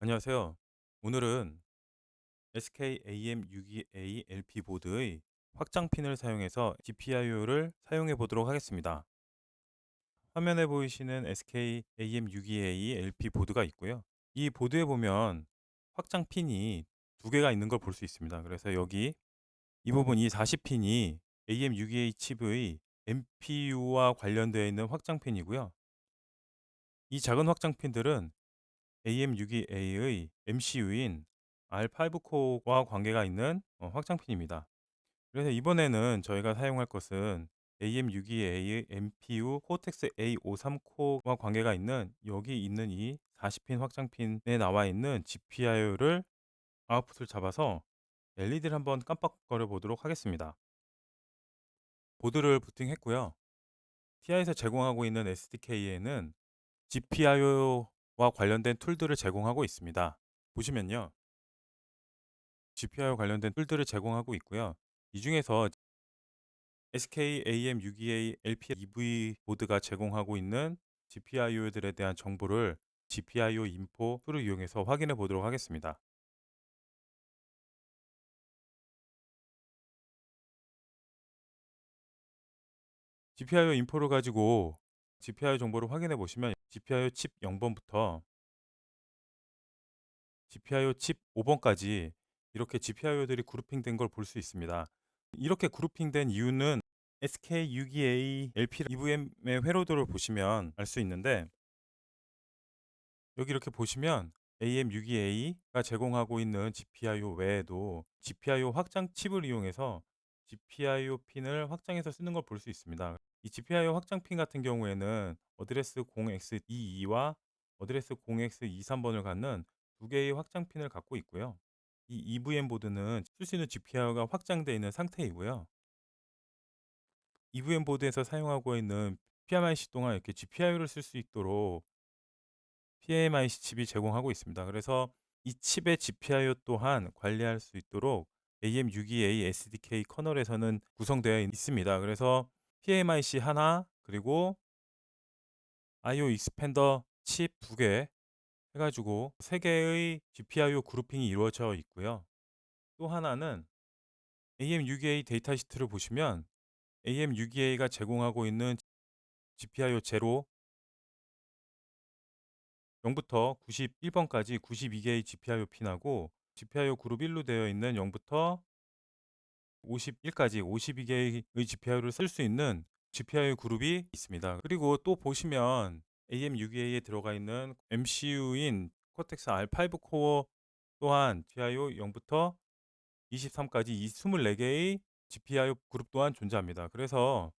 안녕하세요. 오늘은 SK AM62A LP 보드의 확장핀을 사용해서 GPIO를 사용해 보도록 하겠습니다. 화면에 보이시는 SK AM62A LP 보드가 있고요. 이 보드에 보면 확장핀이 두 개가 있는 걸 볼 수 있습니다. 그래서 여기 이 부분 이 40핀이 AM62A 칩의 MPU와 관련되어 있는 확장핀이고요. 이 작은 확장핀들은 AM62A의 MCU인 R5 코어와 관계가 있는 확장핀입니다. 그래서 이번에는 저희가 사용할 것은 AM62A의 MPU 코텍스 A53 코어와 관계가 있는 여기 있는 이 40핀 확장핀에 나와 있는 GPIO를 아웃풋을 잡아서 LED를 한번 깜빡거려 보도록 하겠습니다. 보드를 부팅했고요. TI에서 제공하고 있는 SDK에는 GPIO와 관련된 툴들을 제공하고 있습니다. 보시면요. GPI와 관련된 툴들을 제공하고 있고요. 이 중에서 SK AM62A LP EV 보드가 제공하고 있는 GPIO들에 대한 정보를 GPIO 인포 툴을 이용해서 확인해 보도록 하겠습니다. GPIO 인포를 가지고 GPIO 정보를 확인해 보시면 GPIO 칩 0번부터 GPIO 칩 5번까지 이렇게 GPIO들이 그룹핑된 걸 볼 수 있습니다. 이렇게 그룹핑된 이유는 SK62A LP EVM의 회로도를 보시면 알 수 있는데, 여기 이렇게 보시면 AM62A가 제공하고 있는 GPIO 외에도 GPIO 확장 칩을 이용해서 GPIO 핀을 확장해서 쓰는 걸 볼 수 있습니다. 이 GPIO 확장 핀 같은 경우에는 어드레스 0x22와 어드레스 0x23번을 갖는 두 개의 확장 핀을 갖고 있고요. 이 EVM 보드는 쓸 수 있는 GPIO가 확장되어 있는 상태이고요. EVM 보드에서 사용하고 있는 PMIC 동안 이렇게 GPIO를 쓸 수 있도록 PMIC 칩이 제공하고 있습니다. 그래서 이 칩의 GPIO 또한 관리할 수 있도록 AM62A SDK 커널에서는 구성되어 있습니다. 그래서 PMIC 하나, 그리고 IO 익스펜더 칩 두 개 해가지고 세 개의 GPIO 그룹핑이 이루어져 있고요. 또 하나는 AM62A 데이터 시트를 보시면 AM62A가 제공하고 있는 GPIO 제로 0부터 91번까지 92개의 GPIO 핀하고 GPIO 그룹 1로 되어 있는 0부터 51까지 52개의 GPIO를 쓸 수 있는 GPIO 그룹이 있습니다. 그리고 또 보시면 AM6A에 들어가 있는 MCU인 코텍스 R5 코어 또한 GPIO 0부터 23까지 이 24개의 GPIO 그룹 또한 존재합니다. 그래서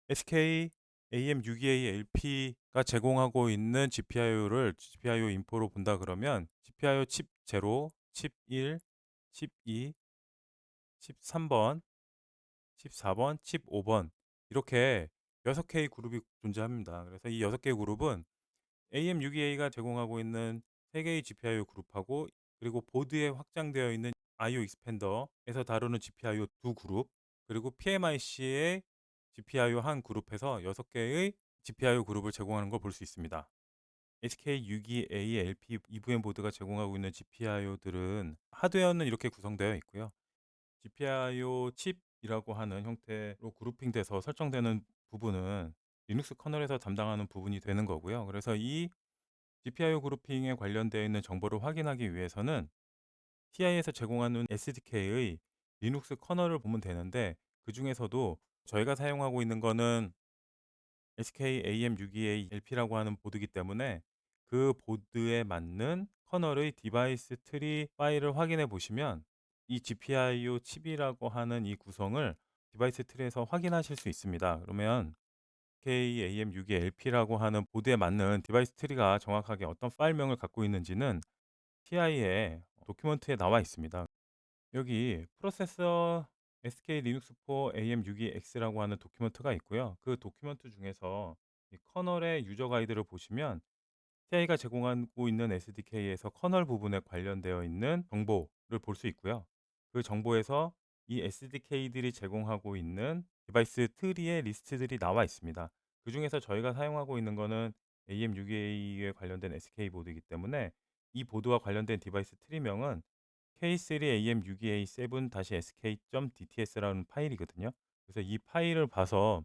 SK AM6A LP가 제공하고 있는 GPIO를 GPIO 인포로 본다 그러면 GPIO 칩 0, 칩 1, 칩 2, 칩 3번, 칩 4번, 칩 5번 이렇게 6개의 그룹이 존재합니다. 그래서 이 6개의 그룹은 AM6A가 제공하고 있는 3개의 GPIO 그룹하고, 그리고 보드에 확장되어 있는 IO 익스펜더에서 다루는 GPIO 두 그룹, 그리고 PMIC의 GPIO 한 그룹에서 6개의 GPIO 그룹을 제공하는 걸 볼 수 있습니다. SK62A LP EVM 보드가 제공하고 있는 GPIO들은 하드웨어는 이렇게 구성되어 있고요. GPIO 칩이라고 하는 형태로 그룹핑돼서 설정되는 부분은 리눅스 커널에서 담당하는 부분이 되는 거고요. 그래서 이 GPIO 그룹핑에 관련되어 있는 정보를 확인하기 위해서는 TI에서 제공하는 SDK의 리눅스 커널을 보면 되는데, 그 중에서도 저희가 사용하고 있는 거는 SK AM62A LP라고 하는 보드이기 때문에 그 보드에 맞는 커널의 디바이스 트리 파일을 확인해 보시면 이 GPIO 칩이라고 하는 이 구성을 디바이스 트리에서 확인하실 수 있습니다. 그러면 SK AM62LP라고 하는 보드에 맞는 디바이스 트리가 정확하게 어떤 파일명을 갖고 있는지는 TI의 도큐먼트에 나와 있습니다. 여기 프로세서 SK 리눅스 4 AM62X라고 하는 도큐먼트가 있고요. 그 도큐먼트 중에서 이 커널의 유저 가이드를 보시면 TI가 제공하고 있는 SDK에서 커널 부분에 관련되어 있는 정보를 볼 수 있고요. 그 정보에서 이 SDK들이 제공하고 있는 디바이스 트리의 리스트들이 나와 있습니다. 그 중에서 저희가 사용하고 있는 거는 AM628에 관련된 SK 보드이기 때문에 이 보드와 관련된 디바이스 트리명은 K3AM628-7-SK.dts라는 파일이거든요. 그래서 이 파일을 봐서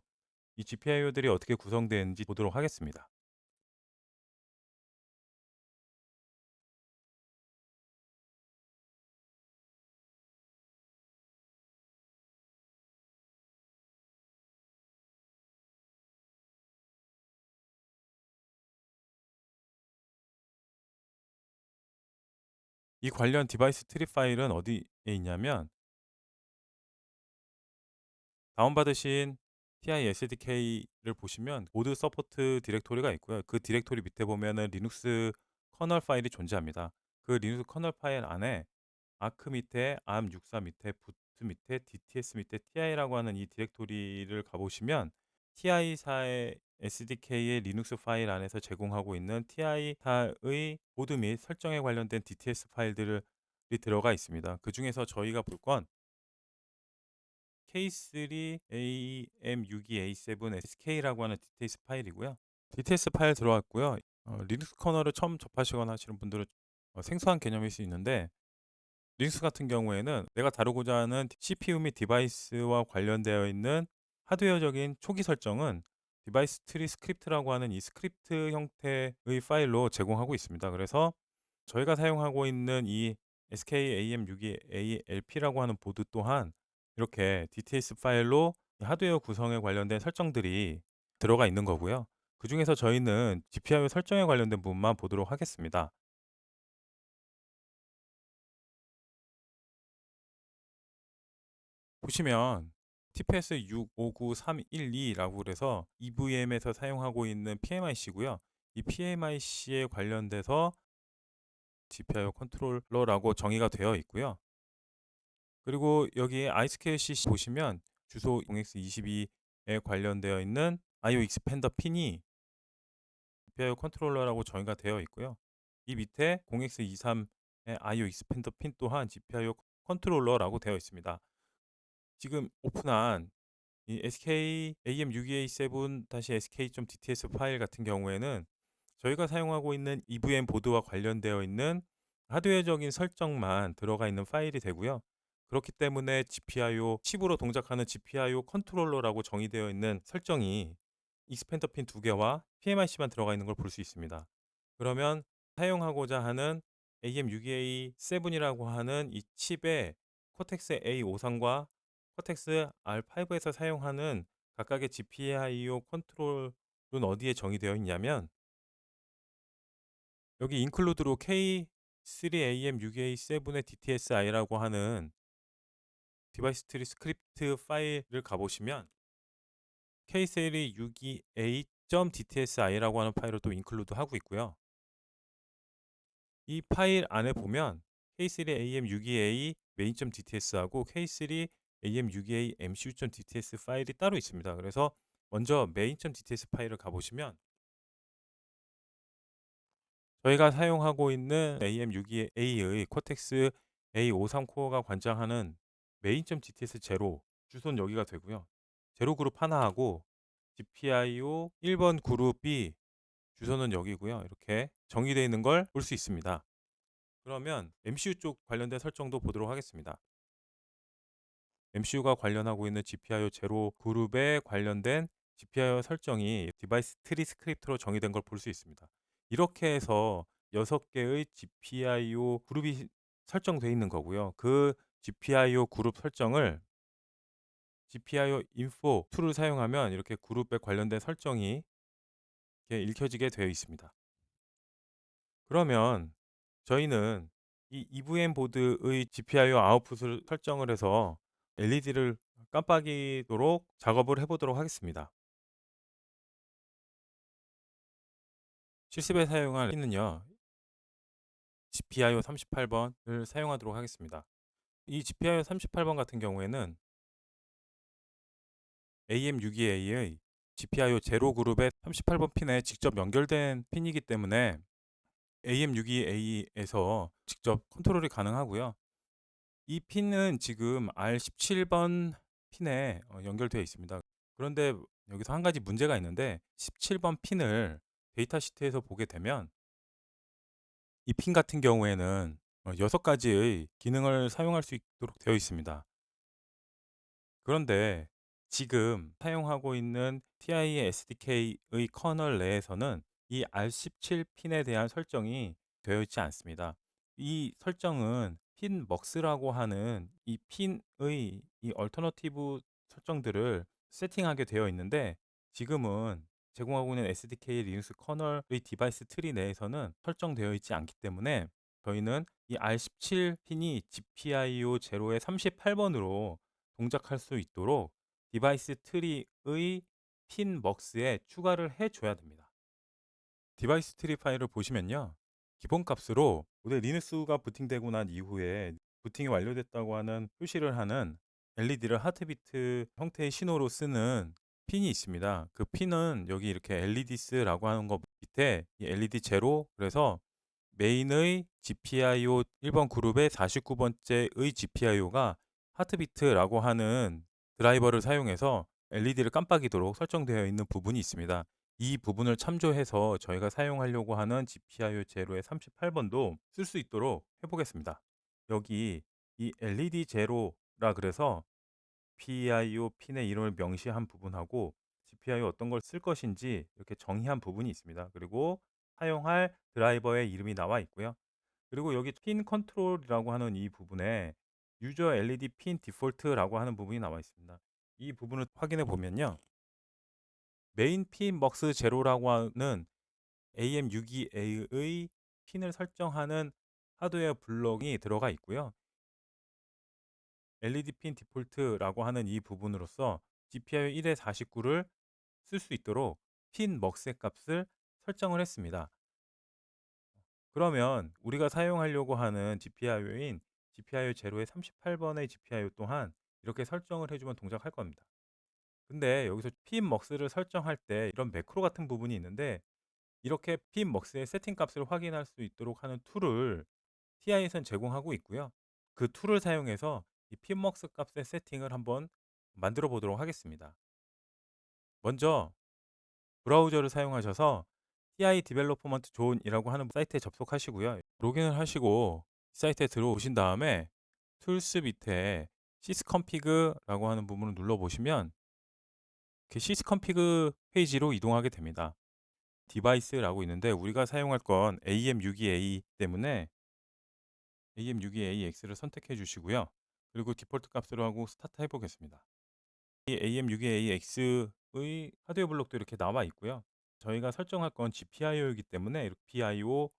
이 GPIO들이 어떻게 구성되는지 보도록 하겠습니다. 이 관련 디바이스 트리 파일은 어디에 있냐면 다운받으신 TI SDK를 보시면 보드 서포트 디렉토리가 있고요. 그 디렉토리 밑에 보면은 리눅스 커널 파일이 존재합니다. 그 리눅스 커널 파일 안에 아크 밑에 ARM64 밑에 부트 밑에 DTS 밑에 TI라고 하는 이 디렉토리를 가보시면 TI사의 SDK의 리눅스 파일 안에서 제공하고 있는 TI사의 보드 및 설정에 관련된 DTS 파일들이 들어가 있습니다. 그 중에서 저희가 볼 건 K3AM62A7SK라고 하는 DTS 파일이고요. DTS 파일 들어왔고요. 리눅스 커널을 처음 접하시거나 하시는 분들은 생소한 개념일 수 있는데 리눅스 같은 경우에는 내가 다루고자 하는 CPU 및 디바이스와 관련되어 있는 하드웨어적인 초기 설정은 디바이스 트리 스크립트라고 하는 이 스크립트 형태의 파일로 제공하고 있습니다. 그래서 저희가 사용하고 있는 이 SKAM62ALP라고 하는 보드 또한 이렇게 DTS 파일로 하드웨어 구성에 관련된 설정들이 들어가 있는 거고요. 그 중에서 저희는 GPIO 설정에 관련된 부분만 보도록 하겠습니다. 보시면 TPS 6599312라고 그래서 EVM에서 사용하고 있는 PMIC고요. 이 PMIC에 관련돼서 GPIO 컨트롤러라고 정의가 되어 있고요. 그리고 여기 iSCSI 보시면 주소 0x22에 관련되어 있는 IO 익스펜더 핀이 GPIO 컨트롤러라고 정의가 되어 있고요. 이 밑에 0x23의 IO 익스펜더 핀 또한 GPIO 컨트롤러라고 되어 있습니다. 지금 오픈한 이 SK AM627-SK.dts 파일 같은 경우에는 저희가 사용하고 있는 EVM 보드와 관련되어 있는 하드웨어적인 설정만 들어가 있는 파일이 되고요. 그렇기 때문에 GPIO 칩으로 동작하는 GPIO 컨트롤러라고 정의되어 있는 설정이 익스펜더 핀 2개와 PMIC만 들어가 있는 걸 볼 수 있습니다. 그러면 사용하고자 하는 AM627이라고 하는 이 칩의 코텍스 A53과 코텍스 R5에서 사용하는 각각의 GPIO 컨트롤은 어디에 정의되어 있냐면 여기 인클루드로 K3AM6A7의 DTSI라고 하는 디바이스 트리 스크립트 파일을 가보시면 K362A.dtsi라고 하는 파일을 또 인클루드 하고 있고요. 이 파일 안에 보면 K3AM628 main.dts하고 K3AM628 mcu.dts 파일이 따로 있습니다. 그래서 먼저 main.dts 파일을 가보시면 저희가 사용하고 있는 AM628의 코텍스 A53 코어가 관장하는 main.dts 제로 주소는 여기가 되고요. 제로 그룹 하나하고 GPIO 1번 그룹이 주소는 여기고요. 이렇게 정의되어 있는 걸 볼 수 있습니다. 그러면 MCU 쪽 관련된 설정도 보도록 하겠습니다. MCU가 관련하고 있는 GPIO 제로 그룹에 관련된 GPIO 설정이 디바이스 트리 스크립트로 정의된 걸 볼 수 있습니다. 이렇게 해서 6개의 GPIO 그룹이 설정되어 있는 거고요. 그 GPIO 그룹 설정을 GPIO info 툴을 사용하면 이렇게 그룹에 관련된 설정이 이렇게 읽혀지게 되어 있습니다. 그러면 저희는 이 EVM 보드의 GPIO 아웃풋을 설정을 해서 LED를 깜빡이도록 작업을 해보도록 하겠습니다. 실습에 사용할 핀은요, GPIO 38번을 사용하도록 하겠습니다. 이 GPIO 38번 같은 경우에는 AM628의 GPIO 제로 그룹의 38번 핀에 직접 연결된 핀이기 때문에 AM628에서 직접 컨트롤이 가능하고요. 이 핀은 지금 R17번 핀에 연결되어 있습니다. 그런데 여기서 한 가지 문제가 있는데 17번 핀을 데이터 시트에서 보게 되면 이 핀 같은 경우에는 6가지의 기능을 사용할 수 있도록 되어 있습니다. 그런데 지금 사용하고 있는 TI의 SDK의 커널 내에서는 이 R17 핀에 대한 설정이 되어 있지 않습니다. 이 설정은 핀 먹스라고 하는 이 핀의 이 얼터너티브 설정들을 세팅하게 되어 있는데, 지금은 제공하고 있는 SDK 리눅스 커널의 디바이스 트리 내에서는 설정되어 있지 않기 때문에 저희는 이 R17 핀이 GPIO 0의 38번으로 동작할 수 있도록 디바이스 트리의 핀 먹스에 추가를 해줘야 됩니다. 디바이스 트리 파일을 보시면요, 기본 값으로 모델 리눅스가 부팅되고 난 이후에 부팅이 완료됐다고 하는 표시를 하는 LED를 하트비트 형태의 신호로 쓰는 핀이 있습니다. 그 핀은 여기 이렇게 LEDs라고 하는 거 밑에 이 LED 제로, 그래서 메인의 GPIO 1번 그룹의 49번째의 GPIO가 하트비트라고 하는 드라이버를 사용해서 LED를 깜빡이도록 설정되어 있는 부분이 있습니다. 이 부분을 참조해서 저희가 사용하려고 하는 GPIO 제로의 38번도 쓸 수 있도록 해보겠습니다. 여기 이 LED 제로라 그래서 GPIO 핀의 이름을 명시한 부분하고 GPIO 어떤 걸 쓸 것인지 이렇게 정의한 부분이 있습니다. 그리고 사용할 드라이버의 이름이 나와 있고요. 그리고 여기 핀 컨트롤이라고 하는 이 부분에 유저 LED 핀 디폴트라고 하는 부분이 나와 있습니다. 이 부분을 확인해 보면요, 메인 핀 먹스 제로라고 하는 AM62A의 핀을 설정하는 하드웨어 블록이 들어가 있고요. LED 핀 디폴트라고 하는 이 부분으로서 GPIO 1의 49를 쓸 수 있도록 핀 먹스의 값을 설정을 했습니다. 그러면 우리가 사용하려고 하는 GPIO인 GPIO 제로의 38번의 GPIO 또한 이렇게 설정을 해주면 동작할 겁니다. 근데 여기서 핀 먹스를 설정할 때 이런 매크로 같은 부분이 있는데, 이렇게 핀 먹스의 세팅 값을 확인할 수 있도록 하는 툴을 TI에선 제공하고 있고요. 그 툴을 사용해서 이 핀 먹스 값의 세팅을 한번 만들어 보도록 하겠습니다. 먼저 브라우저를 사용하셔서 TI 디벨로퍼먼트 존이라고 하는 사이트에 접속하시고요. 로그인을 하시고 사이트에 들어오신 다음에 툴스 밑에 시스컨피그라고 하는 부분을 눌러보시면 그 시스컨피그 페이지로 이동하게 됩니다. 디바이스라고 있는데 우리가 사용할 건 AM62A 때문에 AM62AX를 선택해 주시고요. 그리고 디폴트 값으로 하고 스타트 해보겠습니다. 이 AM62AX의 하드웨어 블록도 이렇게 나와 있고요. 저희가 설정할 건 GPIO이기 때문에 이렇게 PIO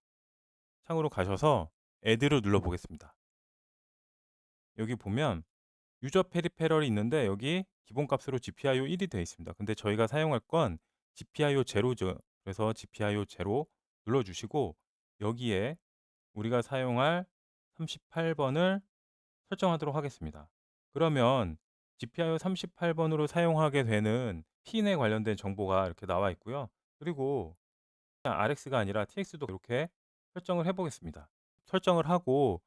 창으로 가셔서 Add를 눌러보겠습니다. 여기 보면 유저 페리페럴이 있는데 여기 기본 값으로 GPIO 1이 되어 있습니다. 근데 저희가 사용할 건 GPIO 제로죠. 그래서 GPIO 제로 눌러주시고 여기에 우리가 사용할 38번을 설정하도록 하겠습니다. 그러면 GPIO 38번으로 사용하게 되는 핀에 관련된 정보가 이렇게 나와 있고요. 그리고 그냥 RX가 아니라 TX도 이렇게 설정을 해보겠습니다. 설정을 하고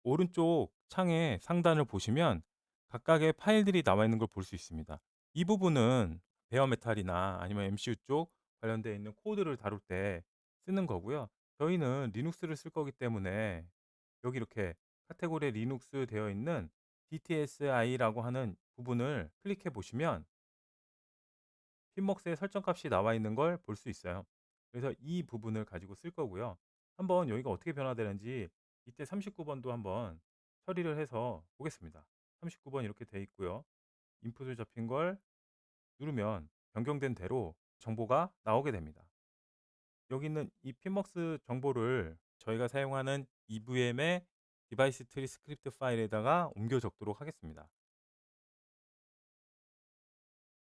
오른쪽 창의 상단을 보시면 각각의 파일들이 나와 있는 걸 볼 수 있습니다. 이 부분은 베어메탈이나 아니면 MCU 쪽 관련되어 있는 코드를 다룰 때 쓰는 거고요. 저희는 리눅스를 쓸 거기 때문에 여기 이렇게 카테고리에 리눅스 되어 있는 DTSI라고 하는 부분을 클릭해 보시면 핀먹스의 설정 값이 나와 있는 걸 볼 수 있어요. 그래서 이 부분을 가지고 쓸 거고요. 한번 여기가 어떻게 변화되는지 이때 39번도 한번 처리를 해서 보겠습니다. 39번 이렇게 돼 있고요. 인풋을 잡힌 걸 누르면 변경된 대로 정보가 나오게 됩니다. 여기 있는 이 핀먹스 정보를 저희가 사용하는 EVM의 디바이스 트리 스크립트 파일에다가 옮겨 적도록 하겠습니다.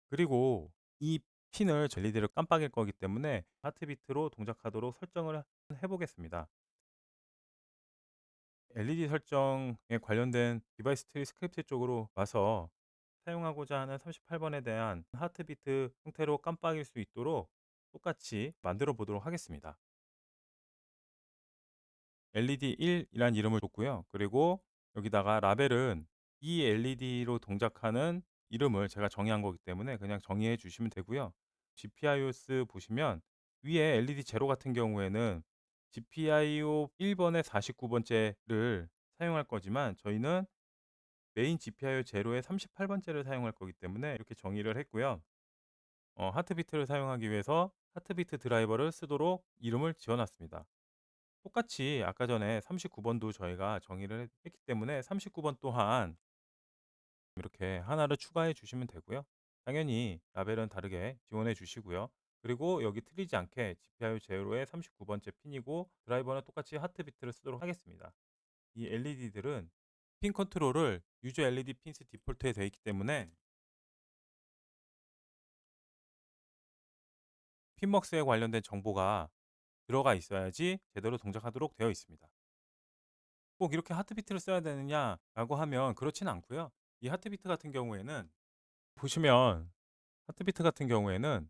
그리고 이 핀을 LED를 깜빡일 거기 때문에 하트비트로 동작하도록 설정을 해보겠습니다. LED 설정에 관련된 디바이스 트리 스크립트 쪽으로 와서 사용하고자 하는 38번에 대한 하트비트 형태로 깜빡일 수 있도록 똑같이 만들어 보도록 하겠습니다. LED 1이란 이름을 줬고요. 그리고 여기다가 라벨은 이 LED로 동작하는 이름을 제가 정의한 거기 때문에 그냥 정의해 주시면 되고요. GPIOS 보시면 위에 LED 제로 같은 경우에는 GPIO 1번에 49번째를 사용할 거지만 저희는 메인 GPIO 제로에 38번째를 사용할 거기 때문에 이렇게 정의를 했고요. 하트비트를 사용하기 위해서 하트비트 드라이버를 쓰도록 이름을 지어 놨습니다. 똑같이 아까 전에 39번도 저희가 정의를 했기 때문에 39번 또한 이렇게 하나를 추가해 주시면 되고요. 당연히 라벨은 다르게 지원해 주시고요. 그리고 여기 틀리지 않게 GPIO 제로의 39번째 핀이고 드라이버는 똑같이 하트비트를 쓰도록 하겠습니다. 이 LED들은 핀 컨트롤을 유저 LED 핀스 디폴트에 되어 있기 때문에 핀먹스에 관련된 정보가 들어가 있어야지 제대로 동작하도록 되어 있습니다. 꼭 이렇게 하트비트를 써야 되느냐라고 하면 그렇진 않고요. 이 하트비트 같은 경우에는 보시면 하트비트 같은 경우에는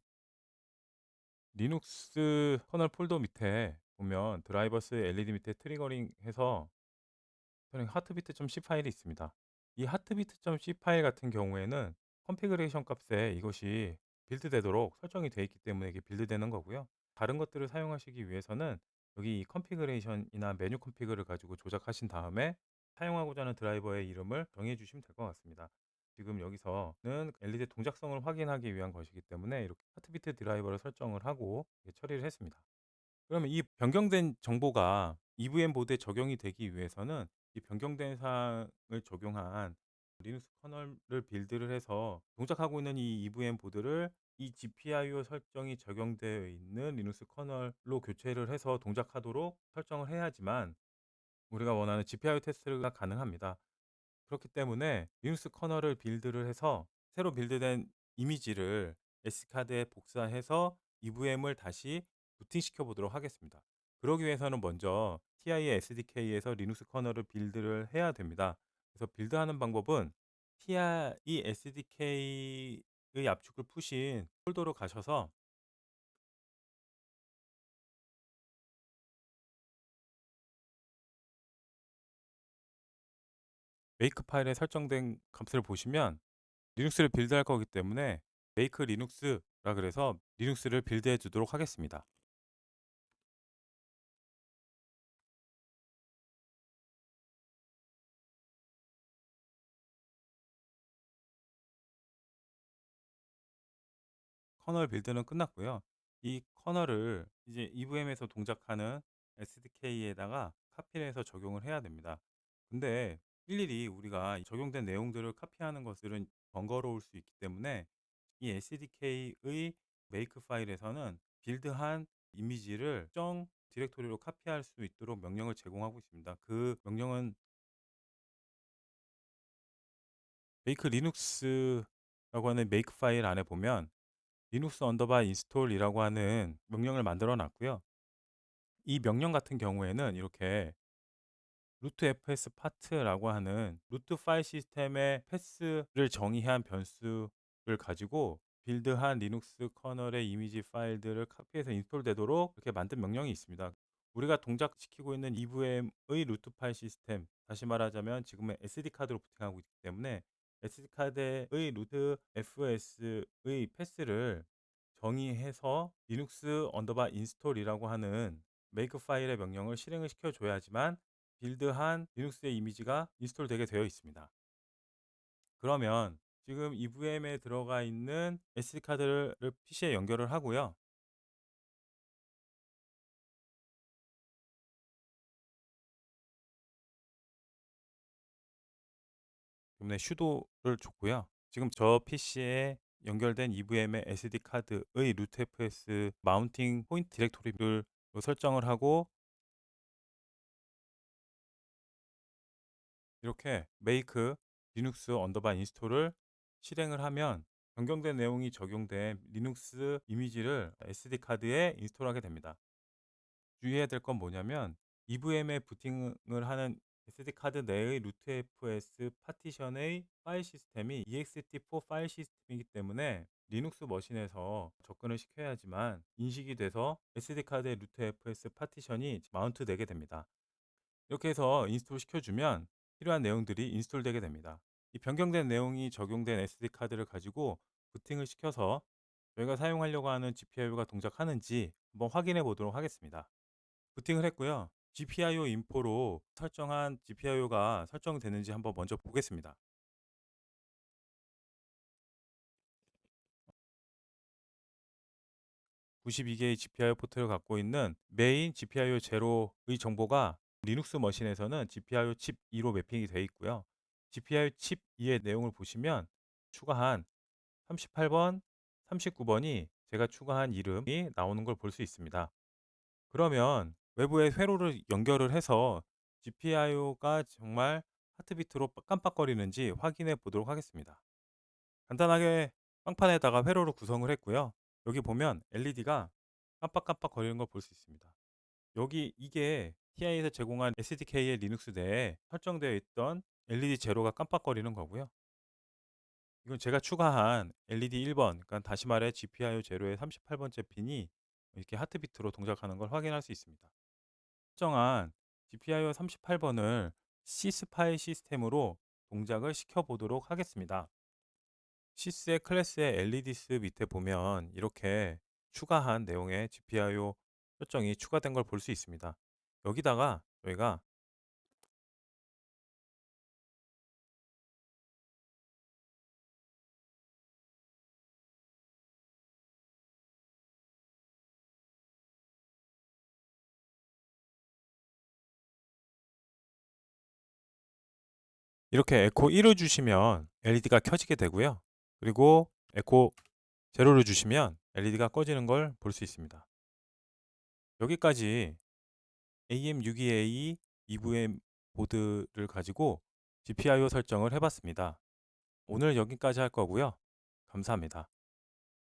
리눅스 커널 폴더 밑에 보면 드라이버스 LED 밑에 트리거링 해서 하트비트.c 파일이 있습니다. 이 하트비트.c 파일 같은 경우에는 컨피그레이션 값에 이것이 빌드되도록 설정이 되어 있기 때문에 이게 빌드되는 거고요. 다른 것들을 사용하시기 위해서는 여기 이 컨피그레이션이나 메뉴 컨피그를 가지고 조작하신 다음에 사용하고자 하는 드라이버의 이름을 정해 주시면 될 것 같습니다. 지금 여기서는 LED 동작성을 확인하기 위한 것이기 때문에 이렇게 하트비트 드라이버를 설정을 하고 처리를 했습니다. 그러면 이 변경된 정보가 EVM 보드에 적용이 되기 위해서는 이 변경된 사항을 적용한 리눅스 커널을 빌드를 해서 동작하고 있는 이 EVM 보드를 이 GPIO 설정이 적용되어 있는 리눅스 커널로 교체를 해서 동작하도록 설정을 해야지만 우리가 원하는 GPIO 테스트가 가능합니다. 그렇기 때문에 리눅스 커널을 빌드를 해서 새로 빌드된 이미지를 SD카드에 복사해서 EVM을 다시 부팅시켜 보도록 하겠습니다. 그러기 위해서는 먼저 TI의 SDK에서 리눅스 커널을 빌드를 해야 됩니다. 그래서 빌드하는 방법은 TI SDK의 압축을 푸신 폴더로 가셔서 메이크 파일에 설정된 값을 보시면 리눅스를 빌드할 거기 때문에 메이크 리눅스라 그래서 리눅스를 빌드해 주도록 하겠습니다. 커널 빌드는 끝났고요. 이 커널을 이제 EVM에서 동작하는 SDK에다가 카피를 해서 적용을 해야 됩니다. 근데 일일이 우리가 적용된 내용들을 카피하는 것들은 번거로울 수 있기 때문에 이 SDK의 메이크 파일에서는 빌드한 이미지를 특정 디렉토리로 카피할 수 있도록 명령을 제공하고 있습니다. 그 명령은 메이크 리눅스라고 하는 메이크 파일 안에 보면 리눅스 언더바 인스톨이라고 하는 명령을 만들어 놨고요. 이 명령 같은 경우에는 이렇게 루트 fs 파트라고 하는 루트 파일 시스템의 패스를 정의한 변수를 가지고 빌드한 리눅스 커널의 이미지 파일들을 카피해서 인스톨되도록 이렇게 만든 명령이 있습니다. 우리가 동작시키고 있는 EVM의 루트 파일 시스템, 다시 말하자면 지금은 SD 카드로 부팅하고 있기 때문에 SD 카드의 루트 fs의 패스를 정의해서 리눅스 언더바 인스톨이라고 하는 메이크 파일의 명령을 실행을 시켜줘야지만 빌드한 리눅스의 이미지가 인스톨되게 되어 있습니다. 그러면 지금 EVM에 들어가 있는 SD카드를 PC에 연결을 하고요. 때문에 sudo를 줬고요. 지금 저 PC에 연결된 EVM의 SD카드의 rootfs 마운팅 포인트 디렉토리를 설정을 하고 이렇게 make 리눅스 언더바 인스톨을 실행을 하면 변경된 내용이 적용된 리눅스 이미지를 SD카드에 인스톨하게 됩니다. 주의해야 될 건 뭐냐면 EVM에 부팅을 하는 SD카드 내의 루트FS 파티션의 파일 시스템이 ext4 파일 시스템이기 때문에 리눅스 머신에서 접근을 시켜야지만 인식이 돼서 SD카드의 루트FS 파티션이 마운트 되게 됩니다. 이렇게 해서 인스톨 시켜주면 필요한 내용들이 인스톨 되게 됩니다. 이 변경된 내용이 적용된 SD카드를 가지고 부팅을 시켜서 저희가 사용하려고 하는 GPIO가 동작하는지 한번 확인해 보도록 하겠습니다. 부팅을 했고요. GPIO 인포로 설정한 GPIO가 설정되는지 한번 먼저 보겠습니다. 92개의 GPIO 포트를 갖고 있는 메인 GPIO 제로의 정보가 리눅스 머신에서는 GPIO 칩 2로 매핑이 되어 있고요. GPIO 칩 2의 내용을 보시면 추가한 38번, 39번이 제가 추가한 이름이 나오는 걸 볼 수 있습니다. 그러면 외부에 회로를 연결을 해서 GPIO가 정말 하트비트로 깜빡거리는지 확인해 보도록 하겠습니다. 간단하게 빵판에다가 회로를 구성을 했고요. 여기 보면 LED가 깜빡깜빡 거리는 걸 볼 수 있습니다. 여기 이게 TI에서 제공한 SDK의 리눅스 내에 설정되어 있던 LED 제로가 깜빡거리는 거고요. 이건 제가 추가한 LED 1번, 그러니까 다시 말해 GPIO 제로의 38번째 핀이 이렇게 하트비트로 동작하는 걸 확인할 수 있습니다. 설정한 GPIO 38번을 시스파이 시스템으로 동작을 시켜보도록 하겠습니다. 시스의 클래스의 LED스 밑에 보면 이렇게 추가한 내용의 GPIO 설정이 추가된 걸 볼 수 있습니다. 여기다가 저희가 이렇게 에코 1을 주시면 LED가 켜지게 되고요. 그리고 에코 0를 주시면 LED가 꺼지는 걸 볼 수 있습니다. 여기까지 AM62A EVM 보드를 가지고 GPIO 설정을 해봤습니다. 오늘 여기까지 할 거고요. 감사합니다.